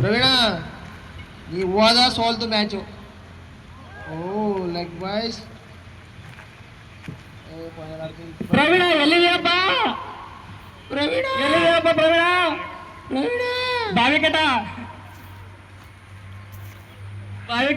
ಪ್ರವೀಣ ನೀವು ಹೋದ ಸೋಲ್ತು ಮ್ಯಾಚು. ಓ ಲೆಗ್ ಬಾಯ್ಸ್. ಪ್ರವೀಣ ಎಲ್ಲಿದೆಯಪ್ಪ? ಪ್ರವೀಣ ಎಲ್ಲಿದೆಯಪ್ಪ ಪ್ರವೀಣ? ಪ್ರವೀಣ ಬಾವಿ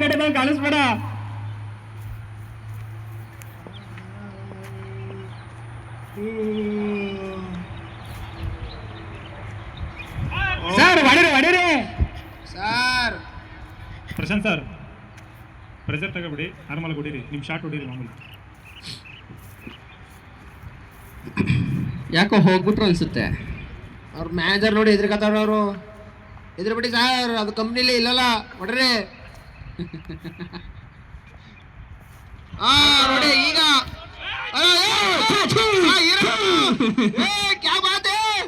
ಕಟ ಬಂದು ಕಾಣಿಸ್ಬೇಡ. ಸರ್ ಹೊಡಿರಿ ಸರ್. ಪ್ರಶಾಂತ್ ಸರ್ ಪ್ರೆಷರ್ ತಗೋಬಿಡಿ, ನಾರ್ಮಲ್ ಹೊಡೀರಿ, ನಿಮ್ಮ ಶಾಟ್ ಹೊಡೀರಿ ಮಾಮೂಲಿ. ಯಾಕೋ ಹೋಗ್ಬಿಟ್ರು ಅನ್ಸುತ್ತೆ. ಅವ್ರ ಮ್ಯಾನೇಜರ್ ನೋಡಿ ಎದುರುಕತ್ತವ್ರು. ಎದುರು ಬಿಡಿ ಸರ್, ಅದು ಕಂಪ್ನಿಲಿ ಇಲ್ಲಲ್ಲ ಹೊಡ್ರಿ. ಹಾ ನೋಡಿ ಈಗ. ಕ್ಯಾ ಬಾತ್ ಹೈ?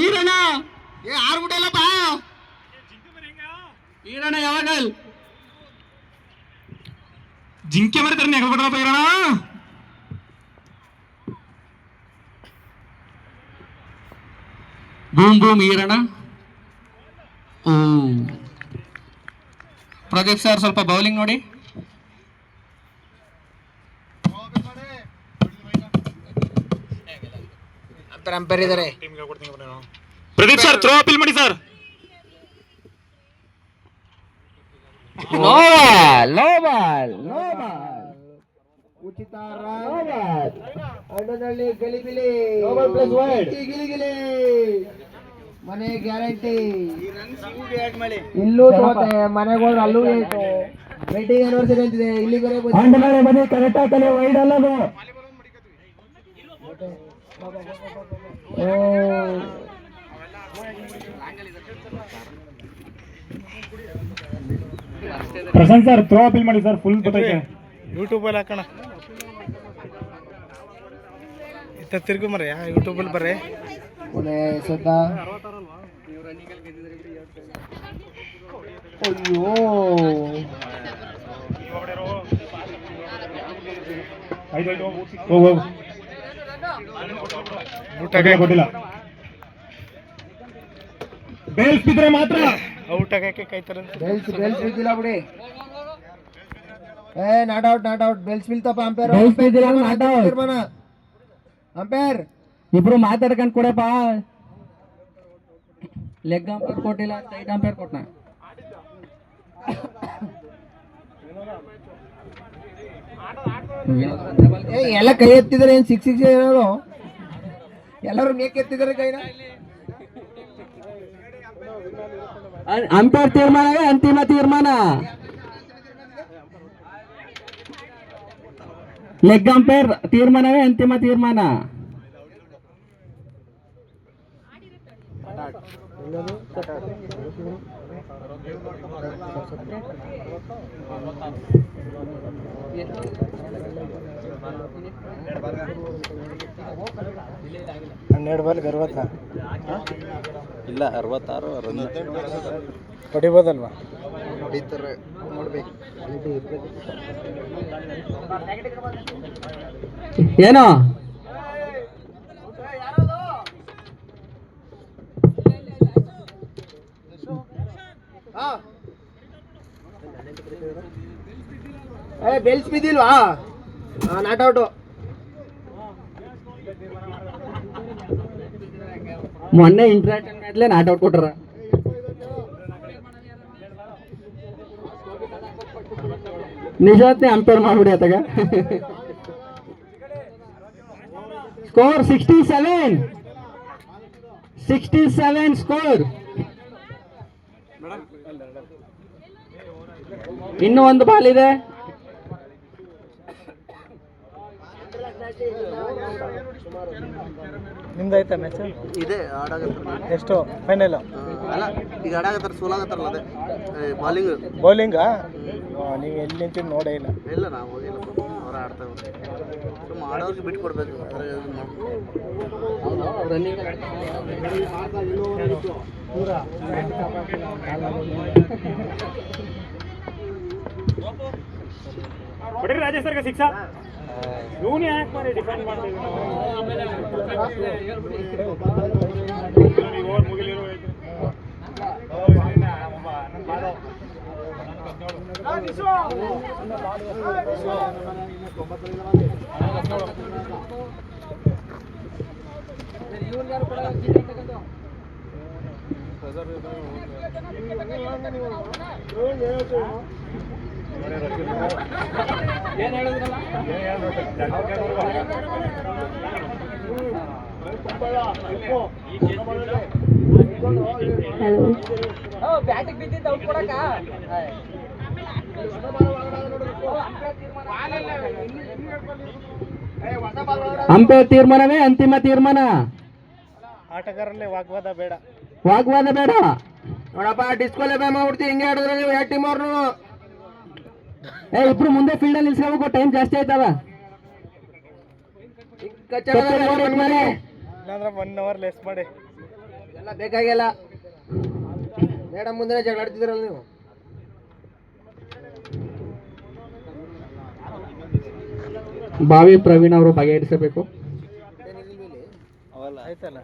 ಈರಣ್ಣ ಆರ್ಬಿಟ್ಟಲ್ಲಪ್ಪ. ಈರಣ್ಣ ಯಾವಾಗ ಜಿಂಕೆ ಮರಿತಾರೆ ನೆಗಲ್ಬಿಟ್ರಪ್ಪ ಇರೋಣ. ಬೂಮ್ ಈರಣ್ಣ. ಪ್ರದೀಪ್ ಸರ್ ಸ್ವಲ್ಪ ಬೌಲಿಂಗ್ ನೋಡಿ. ಅಂಪೈರ್ ಇದ್ದಾರೆ. ಪ್ರದೀಪ್ ಸರ್ ಥ್ರೋ ಅಪೀಲ್ ಮಾಡಿ ಸರ್. ಲೋ ಬಾಲ್ ಉಚಿತ ಅಡ್ಡದಲ್ಲಿ ಗಲಿಬಿಲಿ ಗಿಲಿಗಿಲಿ ಮನೆ ಗ್ಯಾರಂಟಿ. ಇಲ್ಲೂ ಸೋತೆ, ಮನೆಗೆ ಹೋದ್ರೆ ಅಲ್ಲೂ ಏಟು. ವೆಡ್ಡಿಂಗ್ ಆನಿವರ್ಸರಿ ಅಂತಿದೆ, ಇಲ್ಲಿ ಬನ್ನಿ ಕರೆಕ್ಟ್ ಹಾಕಲಿ. ವೈಡ್ ಅಲ್ಲದು. ಪ್ರಶಾಂತ್ ಸರ್ ಥ್ರೋ ಅಪೀಲ್ ಮಾಡಿ ಸರ್, ಫುಲ್ ಗೊತ್ತೈತೆ. ಯೂಟ್ಯೂಬಲ್ಲಿ ಹಾಕೋಣ, ಇತ್ತ ತಿರ್ಗು ಮರ ಯೂಟ್ಯೂಬಲ್ಲಿ ಬರ್ರಿ. ಅಯ್ಯೋ ಕೊಟ್ಟಿಲ್ಲ. ಬೇಲ್ಸ್ ಬಿದ್ರೆ ಮಾತ್ರ ಔಟ್ ಆಗಕ್ಕೆ ಕಾಯ್ತಾರಂತ. ಬೆಲ್ಸ್ ಬಿದ್ದಿಲ್ಲ ಬಿಡಿ. ನಾಟ್ ಔಟ್ ಬೆಲ್ಸ್ ಬೀಳ್ತಪ್ಪ. ಅಂಪೇರ್ ತೀರ್ಮಾನ. ಅಂಪೇರ್ ಇಬ್ರು ಮಾತಾಡ್ಕೊಂಡು ಕೊಡಪ್ಪ. ಲೆಗ್ ಅಂಪೇರ್ ಕೊಟ್ಟಿಲ್ಲ, ಸೈಡ್ ಅಂಪೇರ್ ಕೊಟ್ಟ. ಎಲ್ಲ ಕೈ ಎತ್ತಿದ್ದಾರೆ. ಏನ್ ಸಿಕ್ಸ್ ಏನಾದ್ರು ಎಲ್ಲರೂ ಮೇಕ್ ಎತ್ತಿದ್ದಾರೆ ಕೈನ. ಅಂಪೇರ್ ತೀರ್ಮಾನವೇ ಅಂತಿಮ ತೀರ್ಮಾನ. ಲೆಗ್ ಅಂಪೇರ್ ತೀರ್ಮಾನವೇ ಅಂತಿಮ ತೀರ್ಮಾನ. ಹನ್ನೆರಡು ಬಾಲ್ 60 ಇಲ್ಲ 66 ರನ್ ಹೊಡಿಬೋದಲ್ವಾ? ಹೊಡಿತಾರೆ ನೋಡ್ಬೇಕು. ಏನೋ ಬೆಲ್ಸ್ ಬಿದ್ದಿಲ್ವಾ? Not out. ಮೊನ್ನೆ ಇಂಟ್ರಾಕ್ಷನ್ ಮ್ಯಾಚ್ಲೆ ನಾಟ್ ಔಟ್ ಕೊಟ್ರ. ನಿಜಾತ್ನೇ ಅಂಪೇರ್ ಮಾಡ್ಬಿಡಿ ಆತಾಗ. Score 67 score. ಇನ್ನೂ ಒಂದು ಬಾಲ್ ಇದೆ. ನಿಮ್ದಾಯ್ತಾ ಮ್ಯಾಚ್? ಇದೆ ಆಡಾಗತ್ತಾರ. ಎಷ್ಟು ಫೈನಲ್? ಅಲ್ಲ ಈಗ ಆಡಾಗತ್ತಾರ, ಸೋಲಾಗತ್ತಾರಲ್ಲ ಅದೇ ಬಾಲಿಂಗ್. ಬೌಲಿಂಗಾ? ನೀವು ಎಲ್ಲಿ ನಿಂತಿದ್ದು ನೋಡೇ ಇಲ್ಲ. ಇಲ್ಲ ನಾವು ಹೋಗಿಲ್ಲ, ಅವ್ರು ಆಡ್ತಾ ಸುಮ್ಮ ಆಡೋರಿಗೆ ಬಿಟ್ಟು ಕೊಡ್ಬೇಕು. ಕೊಡ್ರಿ ರಾಜೇಶ್ ಸರ್ಗೆ ಶಿಕ್ಷಾ. ಇವನು ಯಾಕೆ ಮಾಡಿ ಡಿಫೆಂಡ್ ಮಾಡ್ತಾ ಇದ್ದಾನೆ? ಓವರ್ ಮುಗಿಲಿರೋ ಅಂಪೈರ್ ತೀರ್ಮಾನವೇ ಅಂತಿಮ ತೀರ್ಮಾನ. ಆಟಗಾರರಲ್ಲಿ ವಾಗ್ವಾದ ಬೇಡ. ವಾಗ್ವಾದ ಬೇಡ. ನೋಡಪ್ಪ ಡಿಸ್ಕ್ವಾಲಿಫೈ ಮಾಡ್ಬಿಡ್ತೀವಿ ಹಿಂಗೆ ಆಡಿದ್ರೆ ನೀವು ಎರಡು ಟೀಮ್ ಅವ್ರನ್ನು. ಇಬ್ರು ಮುಂದೆ ಫೀಲ್ಡ್ ಅಲ್ಲಿ ನಿಲ್ಸ್ಕೋಬೇಕು, ಟೈಮ್ ಜಾಸ್ತಿ ಆಯ್ತವ. ಇಲ್ಲಾಂದ್ರೆ 1 hour ಲೆಸ್ ಮಾಡಿ. ಎಲ್ಲ ಬೇಕಾಗಿಲ್ಲ ಮೇಡಮ್ ಮುಂದೆ ಜಗಳ ಆಡ್ತಿದ್ರಲ್ಲ ನೀವು. ಬಾವಿ ಪ್ರವೀಣ್ ಅವರು ಬಗೆಹರಿಸಬೇಕು. ಆಯ್ತಲ್ಲ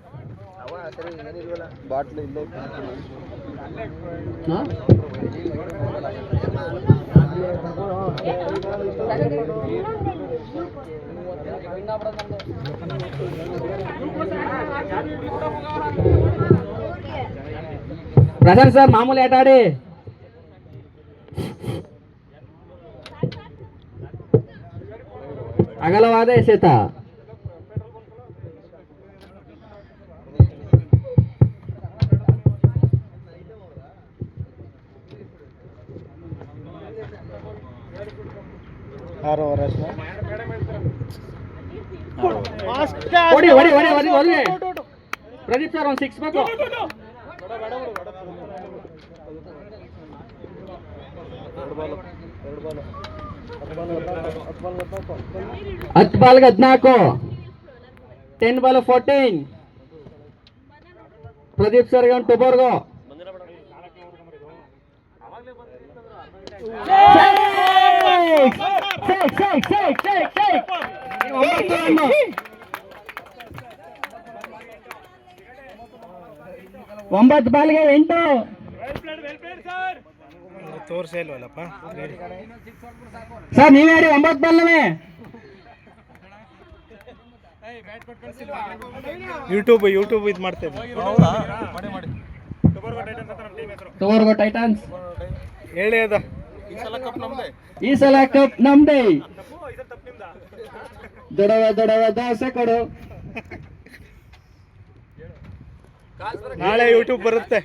ಬಾಟ್ಲು ಇಲ್ಲೇ ಪ್ರಶಾಂತ್ ಸರ್ ಮಾಮೂಲಿ ಆಟ ಆಡಿ. ಅಗಲವಾದ ಎಸೆತ. ಹೊಡಿ ಹೊಡಿ ಹೊಡಿ ಹೊಡಿ ಹೊಡಿ. ಪ್ರದೀಪ್ ಸರ್ ಒಂದು 6 ಬೇಕು. 10 ಬಾಲ್ಗೆ 14. 10 ಬಾಲ್ 14. ಪ್ರದೀಪ್ ಸರ್ಗೆ ಒಂದು ಟೊಬರ್ಗೋ. ಒಂಬತ್ತು ಬಾಲ್ಗೆ 8. ತೋರಿಸೇ ಇಲ್ವಲ್ಲಪ್ಪ ಸರ್ ನೀವೇ ಹೇಳಿ 9 ಬಾಲ್ನವೇ. ಯೂಟ್ಯೂಬ್ ಇದು ಮಾಡ್ತೇವೆ. ಟೊಬರ್ಗೋ ಟೈಟನ್ಸ್ ಹೇಳಿ ಅದ. ಈ ಸಲ ಕಪ್ ನಮ್ದೇ. ದೊಡವ ದಾಸೆ ಕೊಡು. ನಾಳೆ ಯೂಟ್ಯೂಬ್ ಬರುತ್ತೆ.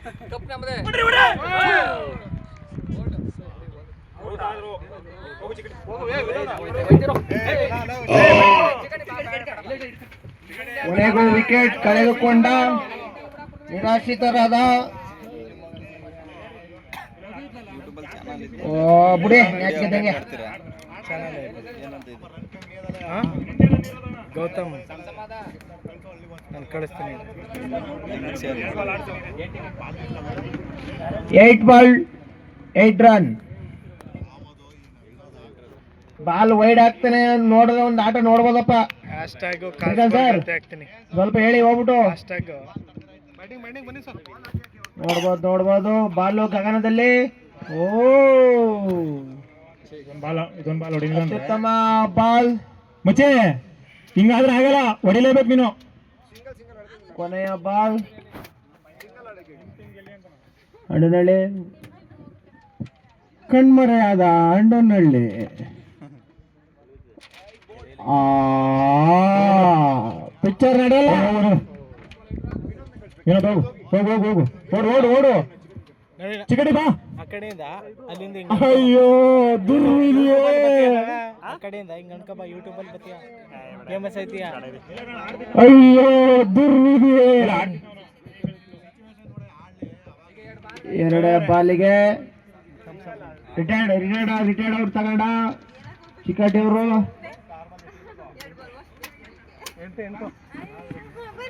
ಕೊನೆಗೂ ವಿಕೆಟ್ ಕಳೆದುಕೊಂಡ ನಿರಾಶ್ರಿತರಾದ ಬುಡಿ ಯಾಕಿದ್ದಂಗೆ ಗೌತಮ್ ನಾನು ಕಳಿಸ್ತೀನಿ. 8 ಬಾಲ್ 8 ರನ್. ಬಾಲ್ ವೈಡ್ ಆಗ್ತಾನೆ ನೋಡದ ಒಂದು ಆಟ ನೋಡ್ಬೋದಪ್ಪ. ಸ್ವಲ್ಪ ಹೇಳಿ ಹೋಗ್ಬಿಟ್ಟು ನೋಡ್ಬೋದು. ಬಾಲು ಗಗನದಲ್ಲಿ. ಇದೊಂದು ಬಾಲ್ ಹೊಡಿಲಿಲ್ಲ ಅತ್ಯುತ್ತಮ ಬಾಲ್. ಮಚ್ಚೆ ಹಿಂಗಾದ್ರೆ ಆಗಲ್ಲ, ಹೊಡಿಲೇಬೇಕು ನೀನು. ಕೊನೆಯ ಬಾಲ್ ಅಂಡನಳ್ಳಿ. ಕಣ್ಮರೆಯಾದ ಅಂಡನಳ್ಳಿ. ಪಿಕ್ಚರ್ ನಡೆಯಲ್ಲ. ಏನೋ ಹೋಗು ಓಡು ಚಿಕಡಿ ಬಾ. ಆ ಕಡೆಯಿಂದ ಅಲ್ಲಿಂದ ಅಯ್ಯೋ ದುರ್ವಿಧಿಯೇ. ಆ ಕಡೆಯಿಂದ ಹಿಂಗ ಅನ್ಕಬ ಯೂಟ್ಯೂಬ್ ಅಲ್ಲಿ ಬತ್ತೀಯ ಫೇಮಸ್ ಐತಿಯಾ. ಅಯ್ಯೋ ದುರ್ವಿಧಿಯೇ. 2 ಬಾಲಿಗೆ ರಿಟೈರ್ಡ್ ಔಟ್ ತಗೊಂಡ ಚಿಕ್ಕಟ್ಟಿ ಅವರು.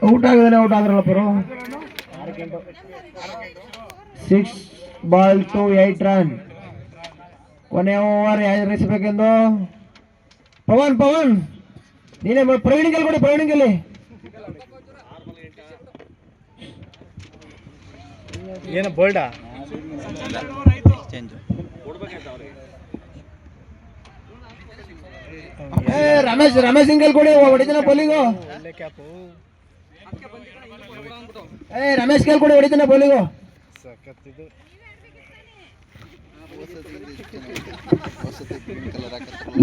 ಔಟ್ ಆದ್ರಲ್ಲ ಪರು. 6 ಬಾಲ್ ಟು 8 ರನ್. ಕೊನೆ ಓವರ್ ಯಾರು ಎಸಬೇಕೆಂದು ಪವನ್ ನೀನೇ ಪ್ರವೀಣಿಗೆ ಕೊಡಿ. ಪ್ರವೀಣಿಗೆ ಏನು ಬೋಲ್ಡಾ ಚೇಂಜ್. ರಮೇಶ್ ಸಿಂಗಲ್ ಕೊಡಿ ಹೊಡಿತಾನೆ ಬೌಲಿಂಗು. ಒಳ್ಳೆ ಕ್ಯಾಪು. ರಮೇಶ್ ಕೇಳ್ ಕೊಡಿ ಹೊಡಿತಾನೆ ಬೌಲಿಂಗು. ಸಖತ್ತಿದು.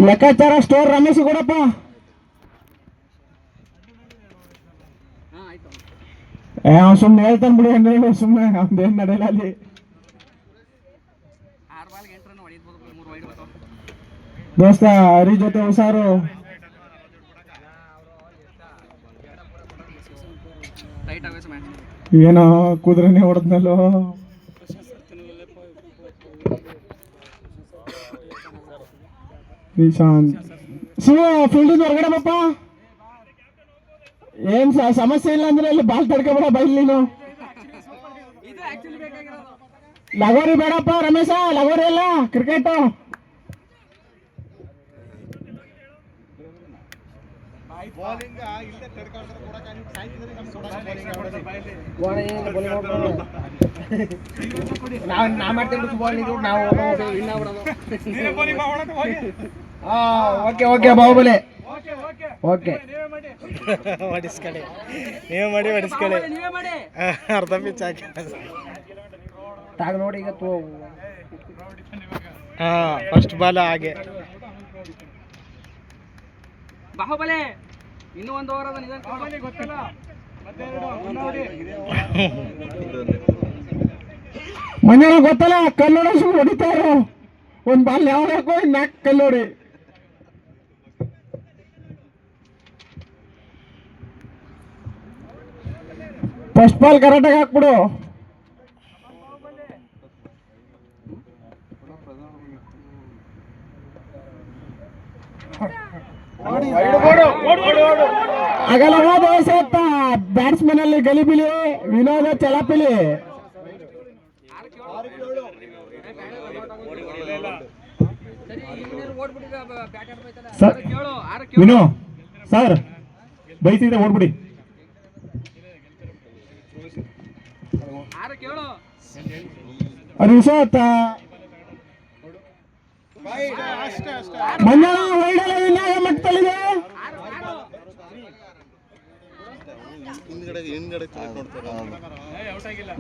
ಲೆಕ್ಕಾಚಾರ ಸ್ಟೋರ್ ರಮೇಶ್ ಕೊಡಪ್ಪ. ಅವ್ನು ಸುಮ್ಮನೆ ಹೇಳ್ತಾನೆ ಬಿಡಿ, ಹಂಗೆ ಸುಮ್ಮನೆ ಅವ್ದೇನು ನಡೆಯಲ್ಲ ಅಲ್ಲಿ. ದೋಸ್ತ ಹರಿ ಜೊತೆ ಹುಷಾರು. ಏನೋ ಕುದುರೆನೇ ಹೊಡೆದ್ನಲ್ಲೋ. ನಿಶಾಂತ್ ಶಿವ ಫೀಲ್ಡಿಂದ ಹೊರಗಡೆ ಬಪ್ಪ. ಏನ್ ಸಮಸ್ಯೆ ಇಲ್ಲ ಅಂದ್ರೆ ಅಲ್ಲಿ ಬಾಲ್ ತಡ್ಕೊಬೇಡ ಬೈಲ್ ನೀನು. ಲಗೋರಿ ಬೇಡಪ್ಪ ರಮೇಶ, ಲಗೋರಿ ಎಲ್ಲ ಕ್ರಿಕೆಟ್. ಓಕೆ ಬಾಹುಬಲಿ. ಓಕೆ ಹೊಡಿಸ್ಕೊಳ್ಳಿ, ನೀವೇ ಮಾಡಿ ಹೊಡಿಸ್ಕೊಳ್ಳಿ. ಅರ್ಧ ಪಿಚ್ ಹಾಕಿ ತಾಗ ನೋಡಿ ಈಗ ಫಸ್ಟ್ ಬಾಲ್ ಹಾಗೆ. ಬಾಹುಬಲಿ ಇನ್ನೂ ಒಂದು ಓವರ್ ಅದ. ಗೊತ್ತಿಲ್ಲ ಮನೆಯೊಳಗೆ ಗೊತ್ತಲ್ಲ, ಕಲ್ಲೋಡಿ ಸುಮ್ಮನೆ ಹೊಡಿತಾರು. ಒಂದ್ ಬಾಲ್ ಯಾವ ಹಾಕೋ ನಾಲ್ಕು ಕಲ್ಲೋಡಿ. ಫಸ್ಟ್ ಬಾಲ್ ಕರೆಕ್ಟಾಗಿ ಹಾಕ್ಬಿಡು. ಅಗಲವಾದ ಸತ್ತ ಬ್ಯಾಟ್ಸ್ಮನ್ ಅಲ್ಲಿ ಗಲಿಬಿಲಿ, ವಿನೋದ ಚಲಾಪಿಲಿ. ವಿನೋ ಸರ್ ಬೈಸಿದ್ರೆ ಓಡ್ಬಿಡಿ. ಅದು ಸತ್ತ ಮಂಜಳ ವೈಡಲ ವಿನಾಯ ಮಟ್ಟದಲ್ಲಿದೆ.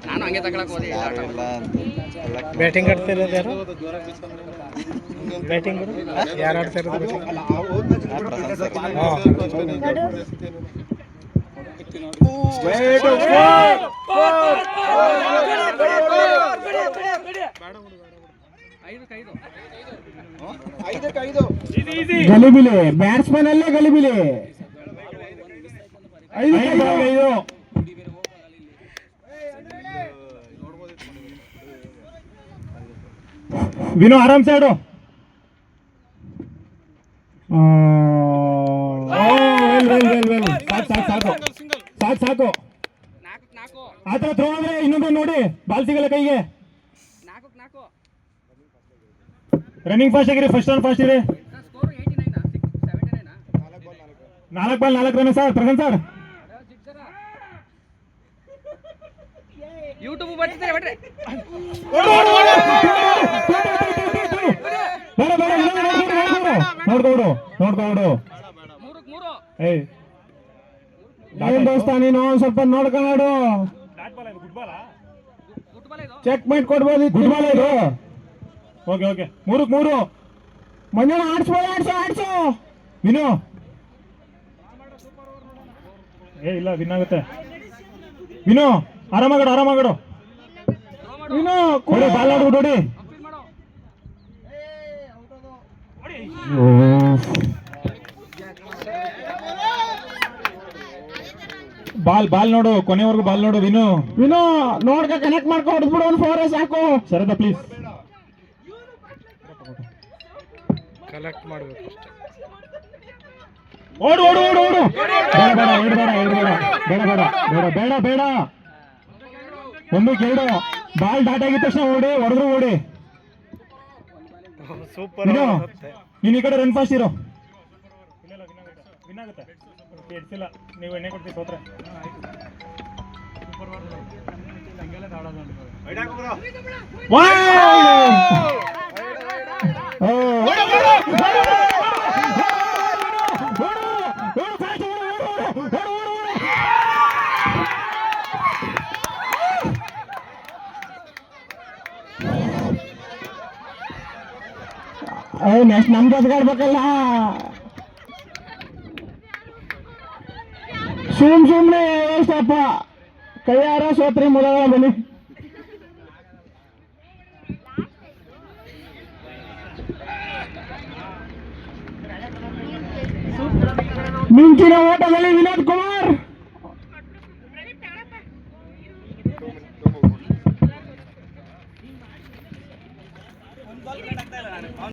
ನಾನು ಹಂಗೆ ತಗೊಳಕ್ ಹೋದೆ. ಬ್ಯಾಟಿಂಗ್ ಆಡ್ತಿರೋದು ಯಾರು? ಬ್ಯಾಟಿಂಗ್ ಯಾರು ಆಡ್ತಾ ಇರೋದು? ಗಲಿಬಿಲಿ ಬ್ಯಾಟ್ಸ್ಮನ್ ಅಲ್ಲೇ ಗಲಿಬಿಲಿ. 5 ವಿನೋ ಆರಾಮ್ ಆಡು. ಸಾಕು ಆತರ ಥ್ರೋ ಅಂದ್ರೆ ಇನ್ನೊಂದು ನೋಡಿ, ಬಾಲ್ ಸಿಗಲ್ಲ ಕೈಗೆ. ರನ್ನಿಂಗ್ ಫಾಸ್ಟ್ ಆಗಿರಿ, ಫಸ್ಟ್ ರನ್ ಫಾಸ್ಟ್ ಇರಿ. 4 ball 4 run sir. Prasanna sir YouTube ಬರ್ತಿದ್ದಾರೆ ಬಿಡ್ರಿ. ನೋಡ್ಕೊಡು ಏನ್ ದೋಸ್ತ, ನೀನು ಸ್ವಲ್ಪ ನೋಡ್ಕೊಂಡು ಚೆಕ್ ಮಾಡಿ ಕೊಡ್ಬೋದು. ಗುಡ್ ಬಾಲ್ ಇದು. ಓಕೆ 3-3. ಮಂಜಣ್ಣ ಆಡ್ಸು ವಿನು. ಇಲ್ಲ ವಿನ್ ಆಗುತ್ತೆ. ವಿನು ಆರಾಮಾಗಡು. ವಿನು ಬಾಲ್ ಆಡು ನೋಡಿ. ಬಾಲ್ ನೋಡು, ಕೊನೆವರೆಗೂ ಬಾಲ್ ನೋಡು. ವಿನು ನೋಡ್ಕ ಕನೆಕ್ಟ್ ಮಾಡ್ಕೊ ಹೊಡೆದ್ಬಿಡು. ಒಂದು 4 ಸಾಕು. ಶರದ ಪ್ಲೀಸ್ ಕಲೆಕ್ಟ್ ಮಾಡ್ಬೇಕು. ಓಡು. ಬೇಡ 1-2. ಬಾಲ್ ಡಾಟ್ ಆಗಿದ ತಕ್ಷಣ ಹೊಡೆದ್ರು. ಸೂಪರ್. ನೀನ್ ಈ ಕಡೆ ರನ್ ಫಾಸ್ಟ್ ಇರೋ. ವಿನ್ ಆಗುತ್ತೆ. ನೀವು ಎಣ್ಣೆ ಕೊಡ್ತೀವಿ ಸೋತ್ರೆ. ನೆಕ್ಸ್ಟ್ ನಮ್ಗೆ ಎದ್ಗಾಡ್ಬೇಕಲ್ಲ. ಸುಮ್ನೆ ಎಷ್ಟಪ್ಪ ಕೈಯಾರ ಸೋತ್ರಿ ಮೊದಲ ಬನ್ನಿ. ಮಿಂಚಿನ ಓಟದಲ್ಲಿ ವಿನೋದ್ ಕುಮಾರ್